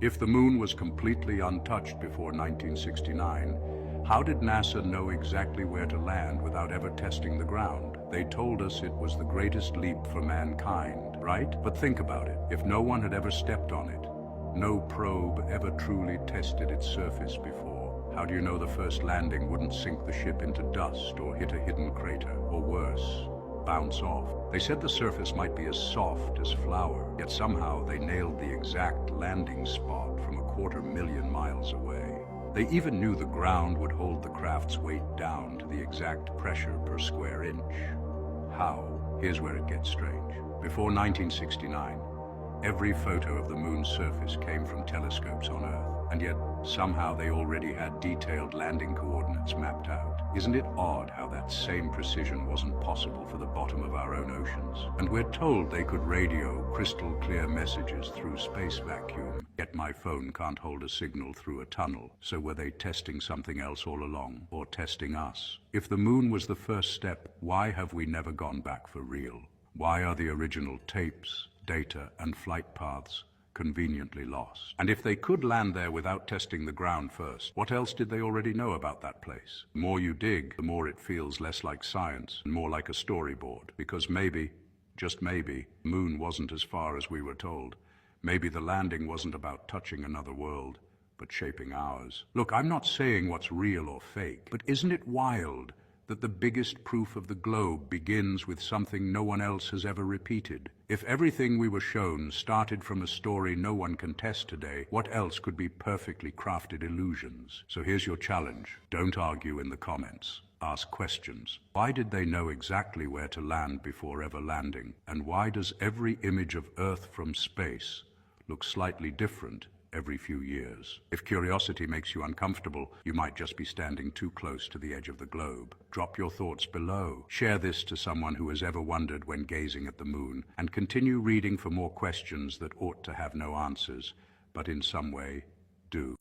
If the moon was completely untouched before 1969, how did NASA know exactly where to land without ever testing the ground? They told us it was the greatest leap for mankind, right? But think about it. If no one had ever stepped on it, no probe ever truly tested its surface before, how do you know the first landing wouldn't sink the ship into dust or hit a hidden crater, or worse, bounce off? They said the surface might be as soft as flour, yet somehow they nailed the exact landing spot from 250,000 miles away. They even knew the ground would hold the craft's weight down to the exact pressure per square inch. How? Here's where it gets strange. Before 1969, every photo of the moon's surface came from telescopes on Earth, and yet somehow they already had detailed landing coordinates mapped out. Isn't it odd how that same precision wasn't possible for the bottom of our own oceans? And we're told they could radio crystal clear messages through space vacuum, yet my phone can't hold a signal through a tunnel. So were they testing something else all along, or testing us? If the moon was the first step, why have we never gone back for real? Why are the original tapes, data, and flight paths conveniently lost? And if they could land there without testing the ground first, what else did they already know about that place? The more you dig, the more it feels less like science and more like a storyboard. Because maybe, just maybe, the moon wasn't as far as we were told. Maybe the landing wasn't about touching another world, but shaping ours. Look, I'm not saying what's real or fake, but isn't it wild that the biggest proof of the globe begins with something no one else has ever repeated? If everything we were shown started from a story no one can test today, what else could be perfectly crafted illusions? So here's your challenge. Don't argue in the comments. Ask questions. Why did they know exactly where to land before ever landing? And why does every image of Earth from space look slightly different every few years? If curiosity makes you uncomfortable, you might just be standing too close to the edge of the globe. Drop your thoughts below. Share this to someone who has ever wondered when gazing at the moon, and continue reading for more questions that ought to have no answers, but in some way do.